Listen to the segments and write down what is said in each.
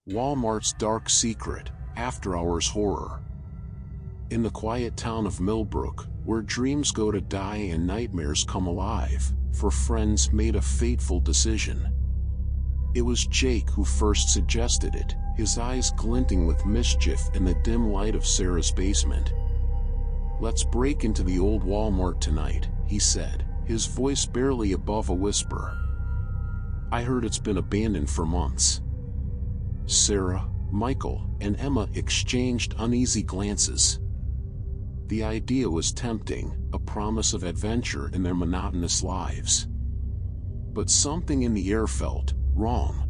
Walmart's dark secret, after-hours horror. In the quiet town of Millbrook, where dreams go to die and nightmares come alive, four friends made a fateful decision. It was Jake who first suggested it, his eyes glinting with mischief in the dim light of Sarah's basement. "Let's break into the old Walmart tonight," he said, his voice barely above a whisper. "I heard it's been abandoned for months." Sarah, Michael, and Emma exchanged uneasy glances. The idea was tempting, a promise of adventure in their monotonous lives. But something in the air felt wrong.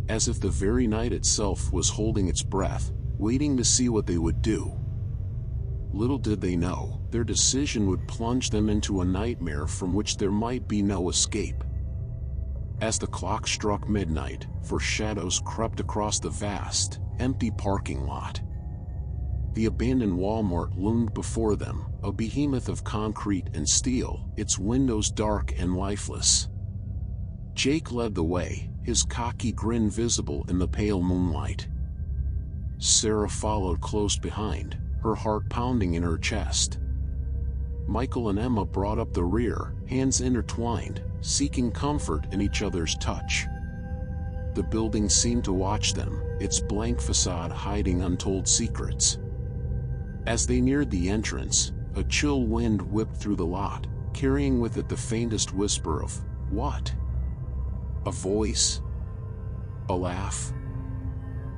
As if the very night itself was holding its breath, waiting to see what they would do. Little did they know, their decision would plunge them into a nightmare from which there might be no escape. As the clock struck midnight, four shadows crept across the vast, empty parking lot. The abandoned Walmart loomed before them, a behemoth of concrete and steel, its windows dark and lifeless. Jake led the way, his cocky grin visible in the pale moonlight. Sarah followed close behind, her heart pounding in her chest. Michael and Emma brought up the rear, hands intertwined, seeking comfort in each other's touch. The building seemed to watch them, its blank facade hiding untold secrets. As they neared the entrance, a chill wind whipped through the lot, carrying with it the faintest whisper of, what? A voice? A laugh?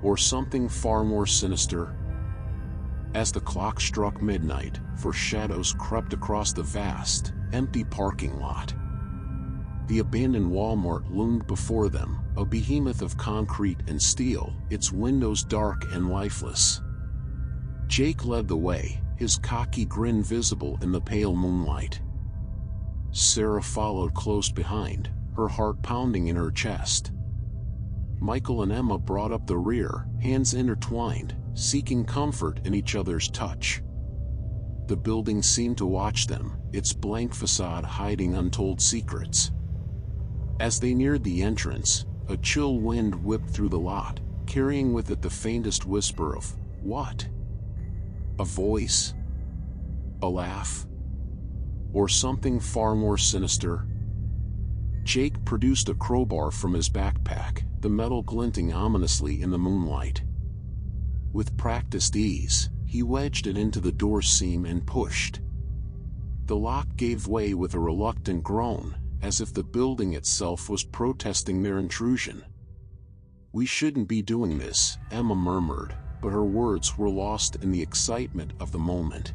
Or something far more sinister? As the clock struck midnight, four shadows crept across the vast, empty parking lot. The abandoned Walmart loomed before them, a behemoth of concrete and steel, its windows dark and lifeless. Jake led the way, his cocky grin visible in the pale moonlight. Sarah followed close behind, her heart pounding in her chest. Michael and Emma brought up the rear, hands intertwined, seeking comfort in each other's touch. The building seemed to watch them, its blank facade hiding untold secrets. As they neared the entrance, a chill wind whipped through the lot, carrying with it the faintest whisper of, what? A voice? A laugh? Or something far more sinister? Jake produced a crowbar from his backpack, the metal glinting ominously in the moonlight. With practiced ease, he wedged it into the door seam and pushed. The lock gave way with a reluctant groan, as if the building itself was protesting their intrusion. "We shouldn't be doing this," Emma murmured, but her words were lost in the excitement of the moment.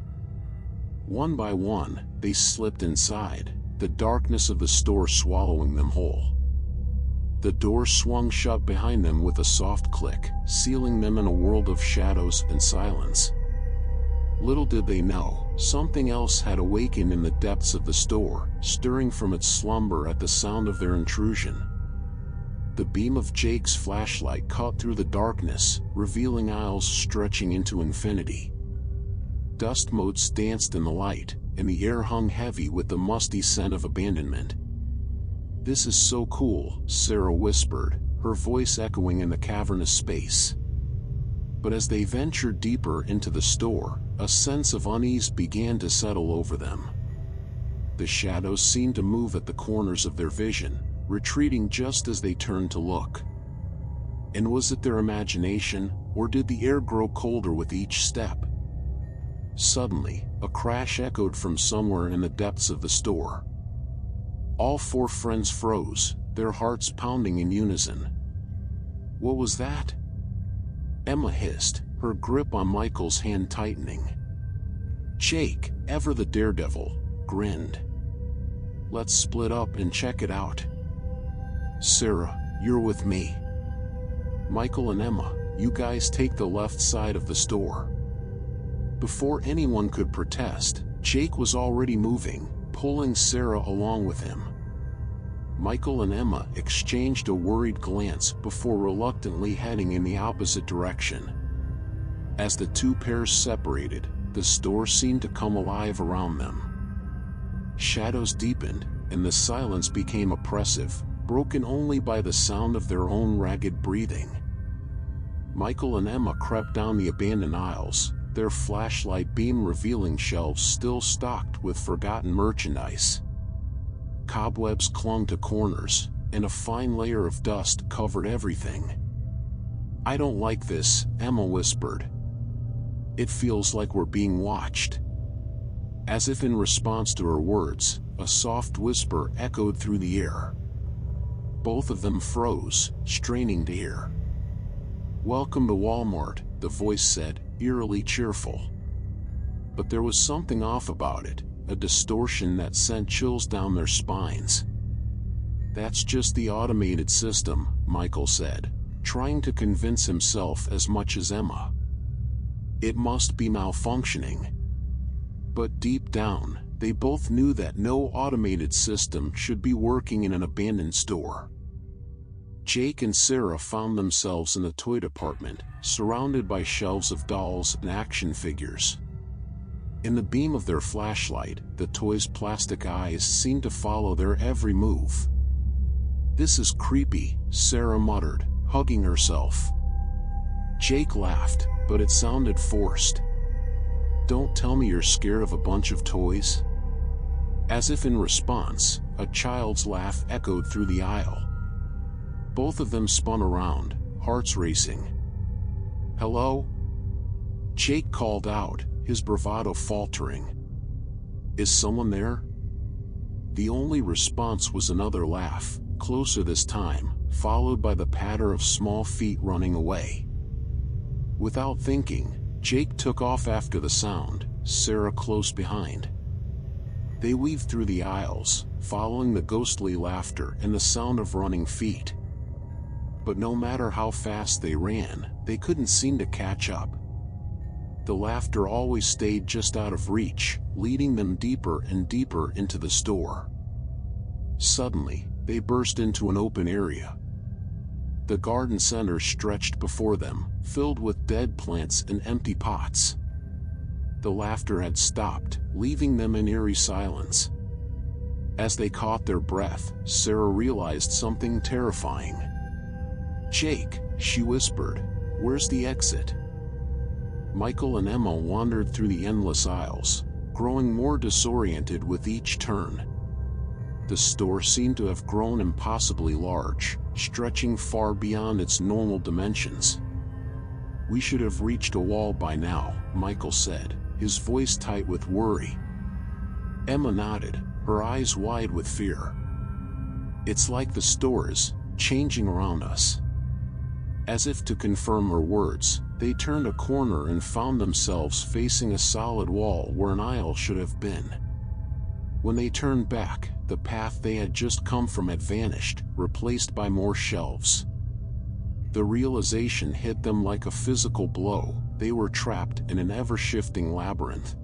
One by one, they slipped inside, the darkness of the store swallowing them whole. The door swung shut behind them with a soft click, sealing them in a world of shadows and silence. Little did they know, something else had awakened in the depths of the store, stirring from its slumber at the sound of their intrusion. The beam of Jake's flashlight cut through the darkness, revealing aisles stretching into infinity. Dust motes danced in the light, and the air hung heavy with the musty scent of abandonment. "This is so cool," Sarah whispered, her voice echoing in the cavernous space. But as they ventured deeper into the store, a sense of unease began to settle over them. The shadows seemed to move at the corners of their vision, retreating just as they turned to look. And was it their imagination, or did the air grow colder with each step? Suddenly, a crash echoed from somewhere in the depths of the store. All four friends froze, their hearts pounding in unison. "What was that?" Emma hissed, her grip on Michael's hand tightening. Jake, ever the daredevil, grinned. "Let's split up and check it out." "Sarah, you're with me." "Michael and Emma, you guys take the left side of the store." Before anyone could protest, Jake was already moving, pulling Sarah along with him. Michael and Emma exchanged a worried glance before reluctantly heading in the opposite direction. As the two pairs separated, the store seemed to come alive around them. Shadows deepened, and the silence became oppressive, broken only by the sound of their own ragged breathing. Michael and Emma crept down the abandoned aisles, their flashlight beam revealing shelves still stocked with forgotten merchandise. Cobwebs clung to corners, and a fine layer of dust covered everything. "I don't like this," Emma whispered. "It feels like we're being watched." As if in response to her words, a soft whisper echoed through the air. Both of them froze, straining to hear. "Welcome to Walmart," the voice said, eerily cheerful. But there was something off about it, a distortion that sent chills down their spines. "That's just the automated system," Michael said, trying to convince himself as much as Emma. "It must be malfunctioning." But deep down, they both knew that no automated system should be working in an abandoned store. Jake and Sarah found themselves in the toy department, surrounded by shelves of dolls and action figures. In the beam of their flashlight, the toys' plastic eyes seemed to follow their every move. "This is creepy," Sarah muttered, hugging herself. Jake laughed, but it sounded forced. "Don't tell me you're scared of a bunch of toys." As if in response, a child's laugh echoed through the aisle. Both of them spun around, hearts racing. "Hello?" Jake called out, his bravado faltering. "Is someone there?" The only response was another laugh, closer this time, followed by the patter of small feet running away. Without thinking, Jake took off after the sound, Sarah close behind. They weaved through the aisles, following the ghostly laughter and the sound of running feet. But no matter how fast they ran, they couldn't seem to catch up. The laughter always stayed just out of reach, leading them deeper and deeper into the store. Suddenly, they burst into an open area. The garden center stretched before them, filled with dead plants and empty pots. The laughter had stopped, leaving them in eerie silence. As they caught their breath, Sarah realized something terrifying. "Jake," she whispered, "where's the exit?" Michael and Emma wandered through the endless aisles, growing more disoriented with each turn. The store seemed to have grown impossibly large, stretching far beyond its normal dimensions. "We should have reached a wall by now," Michael said, his voice tight with worry. Emma nodded, her eyes wide with fear. "It's like the store is changing around us." As if to confirm her words, they turned a corner and found themselves facing a solid wall where an aisle should have been. When they turned back, the path they had just come from had vanished, replaced by more shelves. The realization hit them like a physical blow. They were trapped in an ever-shifting labyrinth.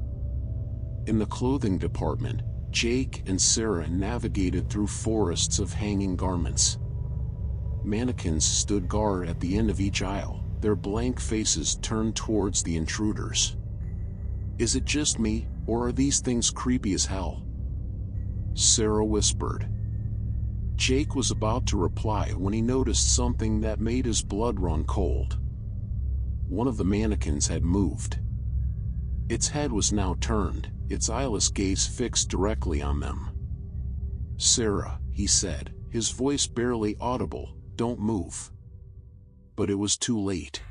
In the clothing department, Jake and Sarah navigated through forests of hanging garments. Mannequins stood guard at the end of each aisle, their blank faces turned towards the intruders. "Is it just me, or are these things creepy as hell?" Sarah whispered. Jake was about to reply when he noticed something that made his blood run cold. One of the mannequins had moved. Its head was now turned, its eyeless gaze fixed directly on them. "Sarah," he said, his voice barely audible, "don't move." But it was too late.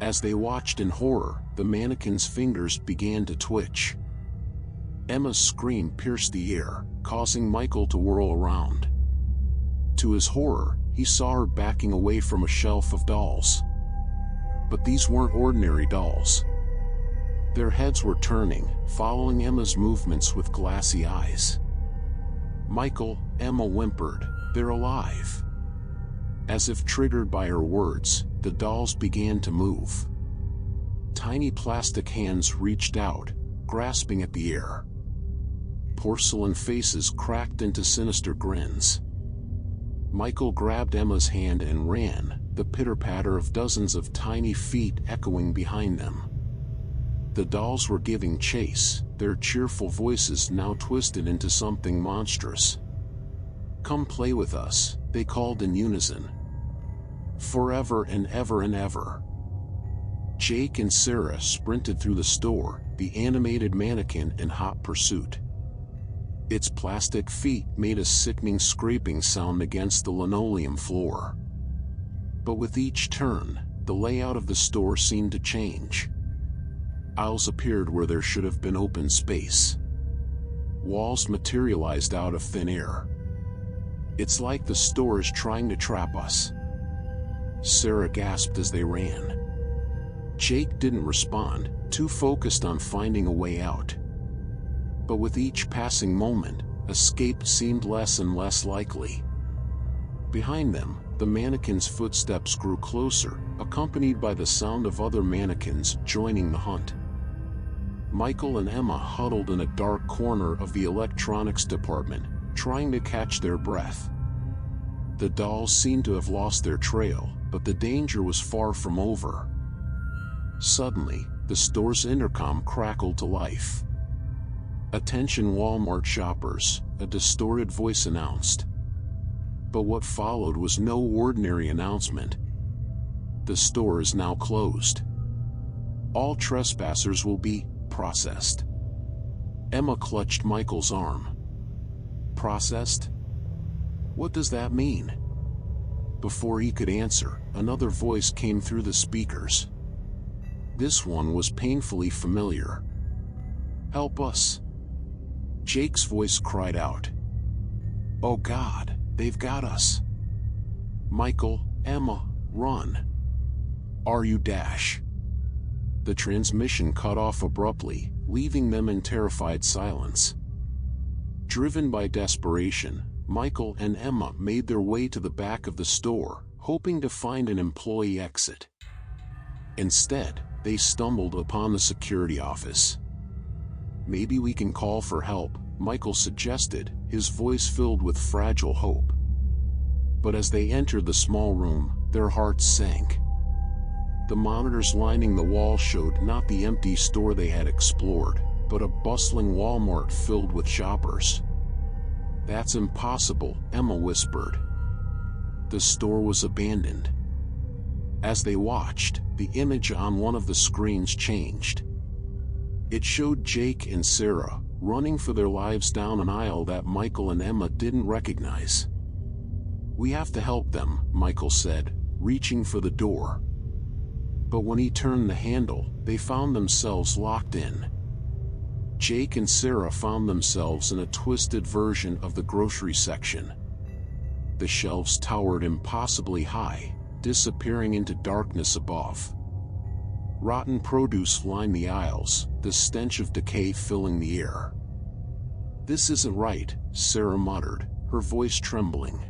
As they watched in horror, the mannequin's fingers began to twitch. Emma's scream pierced the air, causing Michael to whirl around. To his horror, he saw her backing away from a shelf of dolls. But these weren't ordinary dolls. Their heads were turning, following Emma's movements with glassy eyes. "Michael," Emma whimpered, "they're alive." As if triggered by her words, the dolls began to move. Tiny plastic hands reached out, grasping at the air. Porcelain faces cracked into sinister grins. Michael grabbed Emma's hand and ran, the pitter-patter of dozens of tiny feet echoing behind them. The dolls were giving chase, their cheerful voices now twisted into something monstrous. "Come play with us," they called in unison. forever and ever and ever. Jake and Sarah sprinted through the store, the animated mannequin in hot pursuit. Its plastic feet made a sickening scraping sound against the linoleum floor. But with each turn, the layout of the store seemed to change. Aisles appeared where there should have been open space. Walls materialized out of thin air. It's like the store is trying to trap us. Sarah gasped as they ran. Jake didn't respond, too focused on finding a way out. But with each passing moment, escape seemed less and less likely. Behind them, the mannequin's footsteps grew closer, accompanied by the sound of other mannequins joining the hunt. Michael and Emma huddled in a dark corner of the electronics department, trying to catch their breath. The dolls seemed to have lost their trail, but the danger was far from over. Suddenly, the store's intercom crackled to life. "Attention Walmart shoppers," a distorted voice announced. But what followed was no ordinary announcement. The store is now closed. All trespassers will be processed. Emma clutched Michael's arm. Processed? What does that mean? Before he could answer, another voice came through the speakers. This one was painfully familiar. "Help us!" Jake's voice cried out. "Oh God, they've got us!" "Michael, Emma, run!" "Are you dash?" The transmission cut off abruptly, leaving them in terrified silence. Driven by desperation, Michael and Emma made their way to the back of the store, hoping to find an employee exit. Instead, they stumbled upon the security office. "Maybe we can call for help," Michael suggested, his voice filled with fragile hope. But as they entered the small room, their hearts sank. The monitors lining the wall showed not the empty store they had explored, but a bustling Walmart filled with shoppers. "That's impossible," Emma whispered. The store was abandoned. As they watched, the image on one of the screens changed. It showed Jake and Sarah running for their lives down an aisle that Michael and Emma didn't recognize. "We have to help them," Michael said, reaching for the door. But when he turned the handle, they found themselves locked in. Jake and Sarah found themselves in a twisted version of the grocery section. The shelves towered impossibly high, disappearing into darkness above. Rotten produce lined the aisles, the stench of decay filling the air. "This isn't right," Sarah muttered, her voice trembling.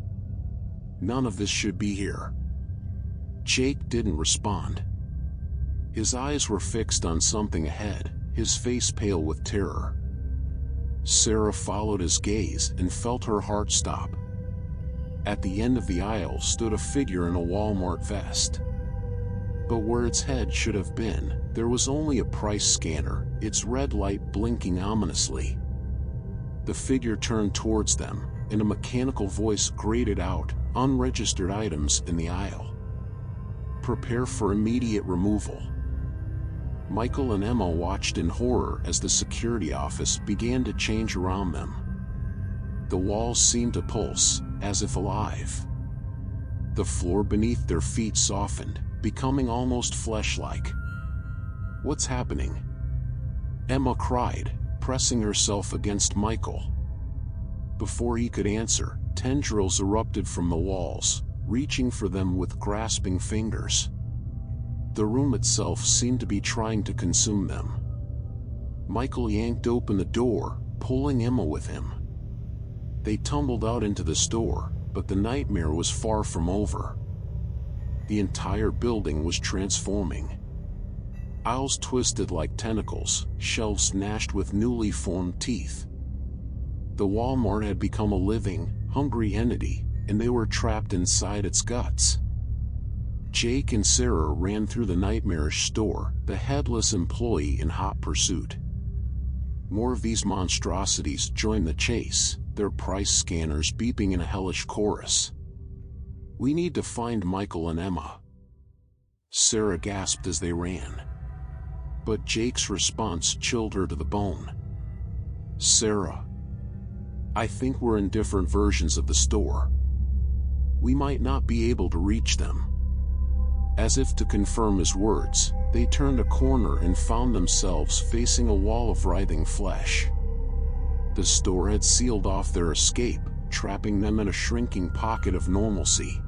"None of this should be here." Jake didn't respond. His eyes were fixed on something ahead, his face pale with terror. Sarah followed his gaze and felt her heart stop. At the end of the aisle stood a figure in a Walmart vest. But where its head should have been, there was only a price scanner, its red light blinking ominously. The figure turned towards them, and a mechanical voice grated out, "Unregistered items in the aisle. Prepare for immediate removal." Michael and Emma watched in horror as the security office began to change around them. The walls seemed to pulse, as if alive. The floor beneath their feet softened, becoming almost flesh-like. "What's happening?" Emma cried, pressing herself against Michael. Before he could answer, tendrils erupted from the walls, reaching for them with grasping fingers. The room itself seemed to be trying to consume them. Michael yanked open the door, pulling Emma with him. They tumbled out into the store, but the nightmare was far from over. The entire building was transforming. Aisles twisted like tentacles, shelves gnashed with newly formed teeth. The Walmart had become a living, hungry entity, and they were trapped inside its guts. Jake and Sarah ran through the nightmarish store, the headless employee in hot pursuit. More of these monstrosities joined the chase, their price scanners beeping in a hellish chorus. "We need to find Michael and Emma," Sarah gasped as they ran. But Jake's response chilled her to the bone. "Sarah, I think we're in different versions of the store. We might not be able to reach them." As if to confirm his words, they turned a corner and found themselves facing a wall of writhing flesh. The store had sealed off their escape, trapping them in a shrinking pocket of normalcy.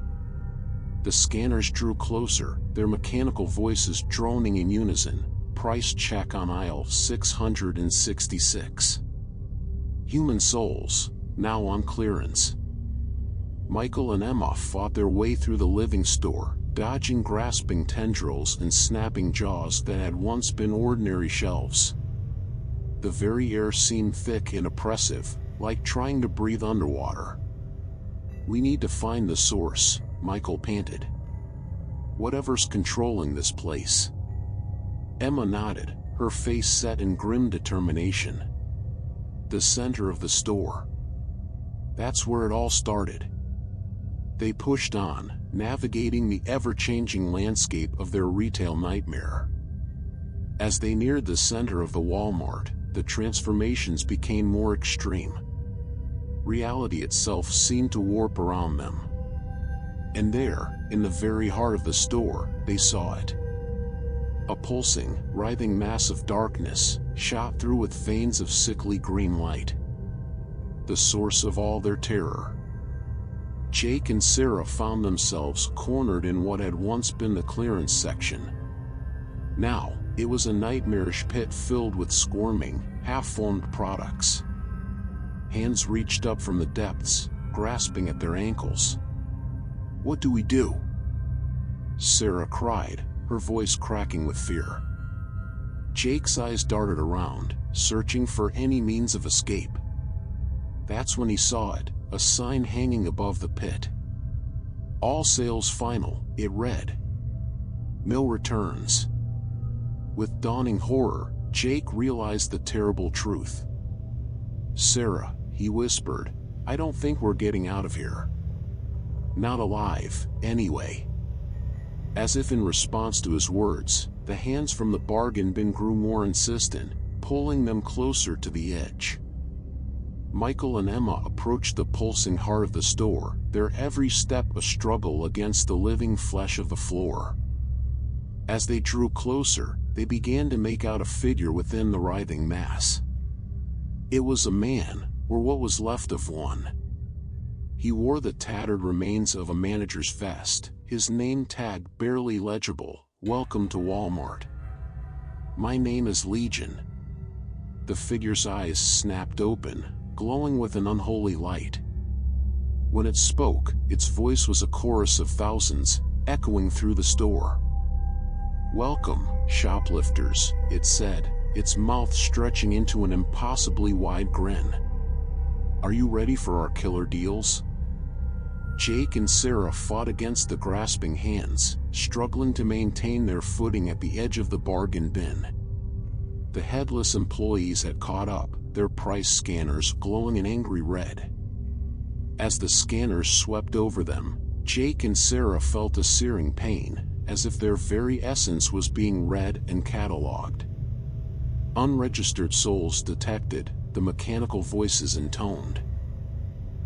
The scanners drew closer, their mechanical voices droning in unison. "Price check on aisle 666. Human souls, now on clearance." Michael and Emma fought their way through the living store, dodging grasping tendrils and snapping jaws that had once been ordinary shelves. The very air seemed thick and oppressive, like trying to breathe underwater. "We need to find the source," Michael panted. "Whatever's controlling this place." Emma nodded, her face set in grim determination. "The center of the store. That's where it all started." They pushed on, navigating the ever-changing landscape of their retail nightmare. As they neared the center of the Walmart, the transformations became more extreme. Reality itself seemed to warp around them. And there, in the very heart of the store, they saw it. A pulsing, writhing mass of darkness, shot through with veins of sickly green light. The source of all their terror. Jake and Sarah found themselves cornered in what had once been the clearance section. Now, it was a nightmarish pit filled with squirming, half-formed products. Hands reached up from the depths, grasping at their ankles. "What do we do?" Sarah cried, her voice cracking with fear. Jake's eyes darted around, searching for any means of escape. That's when he saw it, a sign hanging above the pit. "All sales final," it read. "Mill returns." With dawning horror, Jake realized the terrible truth. "Sarah," he whispered, "I don't think we're getting out of here. Not alive, anyway." As if in response to his words, the hands from the bargain bin grew more insistent, pulling them closer to the edge. Michael and Emma approached the pulsing heart of the store, their every step a struggle against the living flesh of the floor. As they drew closer, they began to make out a figure within the writhing mass. It was a man, or what was left of one. He wore the tattered remains of a manager's vest, his name tag barely legible, "Welcome to Walmart." "My name is Legion." The figure's eyes snapped open, glowing with an unholy light. When it spoke, its voice was a chorus of thousands, echoing through the store. "Welcome, shoplifters," it said, its mouth stretching into an impossibly wide grin. "Are you ready for our killer deals?" Jake and Sarah fought against the grasping hands, struggling to maintain their footing at the edge of the bargain bin. The headless employees had caught up, their price scanners glowing an angry red. As the scanners swept over them, Jake and Sarah felt a searing pain, as if their very essence was being read and catalogued. Unregistered souls detected, the mechanical voices intoned.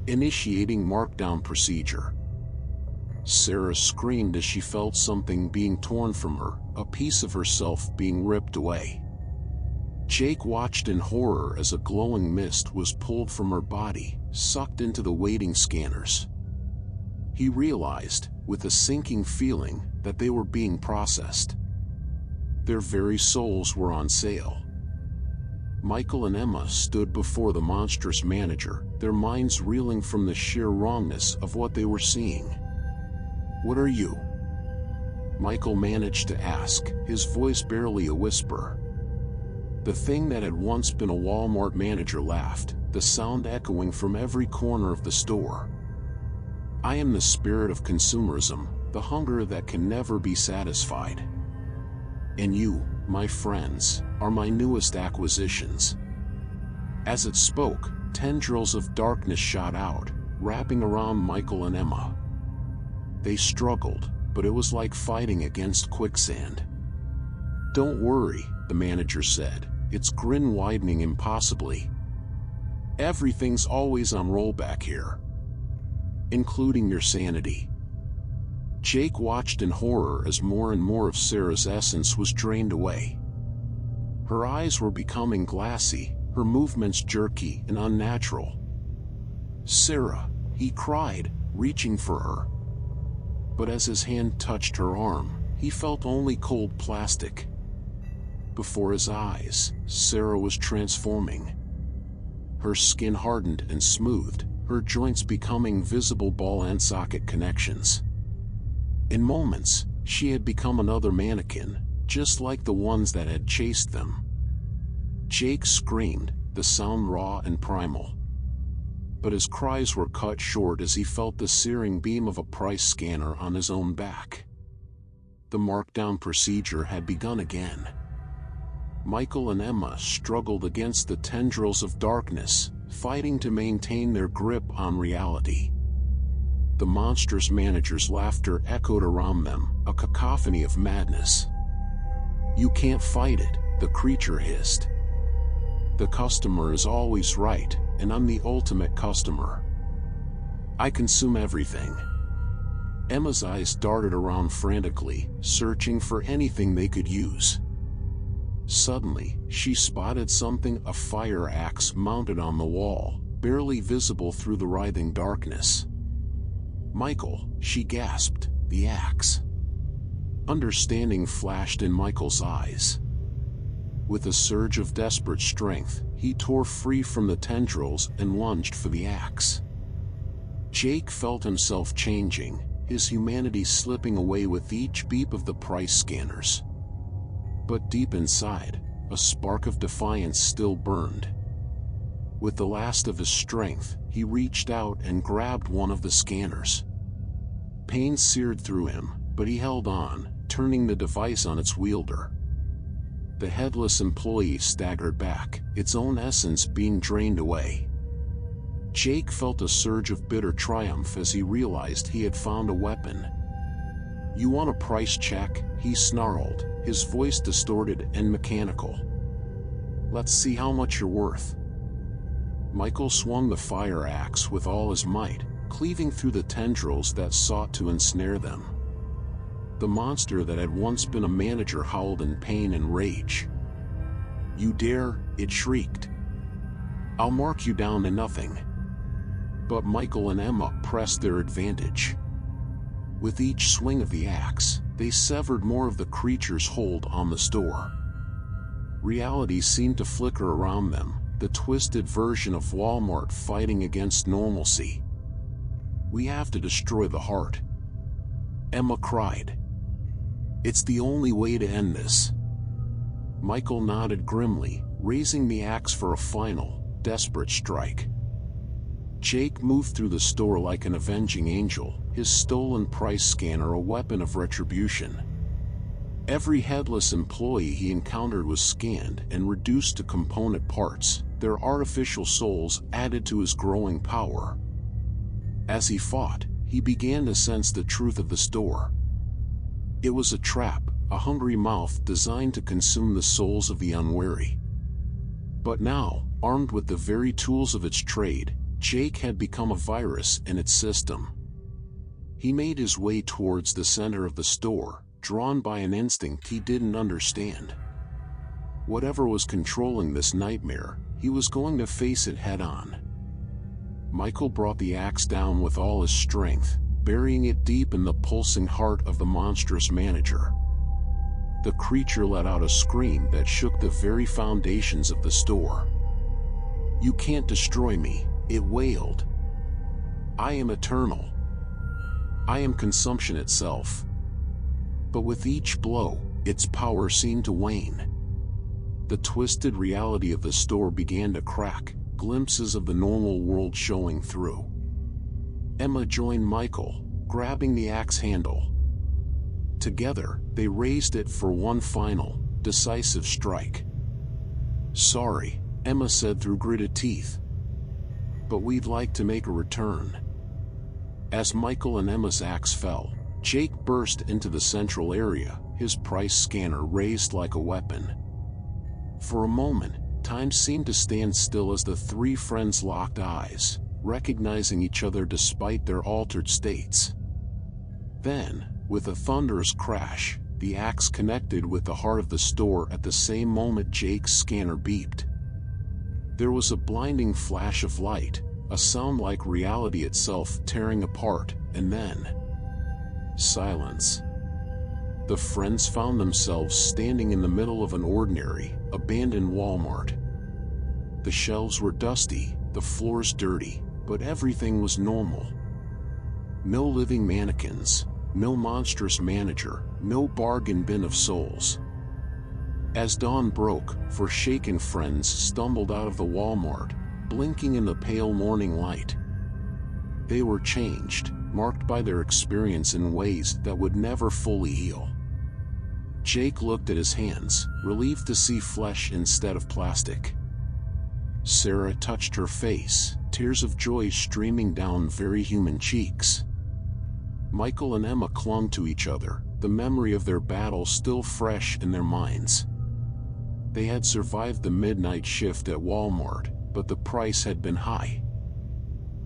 "Initiating markdown procedure." Sarah screamed as she felt something being torn from her, a piece of herself being ripped away. Jake watched in horror as a glowing mist was pulled from her body, sucked into the waiting scanners. He realized, with a sinking feeling, that they were being processed. Their very souls were on sale. Michael and Emma stood before the monstrous manager, their minds reeling from the sheer wrongness of what they were seeing. "What are you?" Michael managed to ask, his voice barely a whisper. The thing that had once been a Walmart manager laughed, the sound echoing from every corner of the store. "I am the spirit of consumerism, the hunger that can never be satisfied. And you, my friends, are my newest acquisitions." As it spoke, tendrils of darkness shot out, wrapping around Michael and Emma. They struggled, but it was like fighting against quicksand. "Don't worry," the manager said, its grin widening impossibly. "Everything's always on rollback here. Including your sanity." Jake watched in horror as more and more of Sarah's essence was drained away. Her eyes were becoming glassy, her movements jerky and unnatural. "Sarah," he cried, reaching for her. But as his hand touched her arm, he felt only cold plastic. Before his eyes, Sarah was transforming. Her skin hardened and smoothed, her joints becoming visible ball and socket connections. In moments, she had become another mannequin, just like the ones that had chased them. Jake screamed, the sound raw and primal. But his cries were cut short as he felt the searing beam of a price scanner on his own back. The markdown procedure had begun again. Michael and Emma struggled against the tendrils of darkness, fighting to maintain their grip on reality. The monstrous manager's laughter echoed around them, a cacophony of madness. "You can't fight it," the creature hissed. "The customer is always right, and I'm the ultimate customer. I consume everything." Emma's eyes darted around frantically, searching for anything they could use. Suddenly, she spotted something, a fire axe mounted on the wall, barely visible through the writhing darkness. "Michael," she gasped, "the axe." Understanding flashed in Michael's eyes. With a surge of desperate strength, he tore free from the tendrils and lunged for the axe. Jake felt himself changing, his humanity slipping away with each beep of the price scanners. But deep inside, a spark of defiance still burned. With the last of his strength, he reached out and grabbed one of the scanners. Pain seared through him, but he held on, turning the device on its wielder. The headless employee staggered back, its own essence being drained away. Jake felt a surge of bitter triumph as he realized he had found a weapon. "You want a price check?" he snarled, his voice distorted and mechanical. "Let's see how much you're worth." Michael swung the fire axe with all his might, cleaving through the tendrils that sought to ensnare them. The monster that had once been a manager howled in pain and rage. "You dare?" it shrieked. "I'll mark you down to nothing." But Michael and Emma pressed their advantage. With each swing of the axe, they severed more of the creature's hold on the store. Reality seemed to flicker around them, the twisted version of Walmart fighting against normalcy. "We have to destroy the heart," Emma cried. "It's the only way to end this." Michael nodded grimly, raising the axe for a final, desperate strike. Jake moved through the store like an avenging angel, his stolen price scanner a weapon of retribution. Every headless employee he encountered was scanned and reduced to component parts, their artificial souls added to his growing power. As he fought, he began to sense the truth of the store. It was a trap, a hungry mouth designed to consume the souls of the unwary. But now, armed with the very tools of its trade, Jake had become a virus in its system. He made his way towards the center of the store, drawn by an instinct he didn't understand. Whatever was controlling this nightmare, he was going to face it head-on. Michael brought the axe down with all his strength, burying it deep in the pulsing heart of the monstrous manager. The creature let out a scream that shook the very foundations of the store. "You can't destroy me," it wailed. "I am eternal. I am consumption itself." But with each blow, its power seemed to wane. The twisted reality of the store began to crack, glimpses of the normal world showing through. Emma joined Michael, grabbing the axe handle. Together, they raised it for one final, decisive strike. "Sorry," Emma said through gritted teeth, "but we'd like to make a return." As Michael and Emma's axe fell, Jake burst into the central area, his price scanner raised like a weapon. For a moment, time seemed to stand still as the three friends locked eyes, recognizing each other despite their altered states. Then, with a thunderous crash, the axe connected with the heart of the store at the same moment Jake's scanner beeped. There was a blinding flash of light, a sound like reality itself tearing apart, and then silence. The friends found themselves standing in the middle of an ordinary, abandoned Walmart. The shelves were dusty, the floors dirty, but everything was normal. No living mannequins, no monstrous manager, no bargain bin of souls. As dawn broke, forsaken friends stumbled out of the Walmart, blinking in the pale morning light. They were changed, marked by their experience in ways that would never fully heal. Jake looked at his hands, relieved to see flesh instead of plastic. Sarah touched her face, tears of joy streaming down very human cheeks. Michael and Emma clung to each other, the memory of their battle still fresh in their minds. They had survived the midnight shift at Walmart, but the price had been high.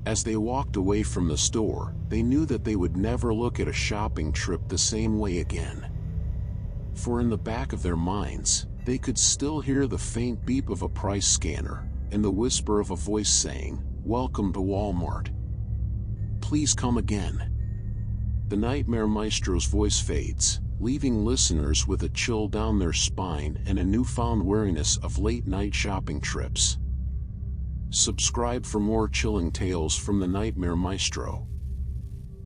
As they walked away from the store, they knew that they would never look at a shopping trip the same way again. For in the back of their minds, they could still hear the faint beep of a price scanner, and the whisper of a voice saying, "Welcome to Walmart. Please come again." The Nightmare Maestro's voice fades, leaving listeners with a chill down their spine and a newfound weariness of late-night shopping trips. Subscribe for more chilling tales from the Nightmare Maestro.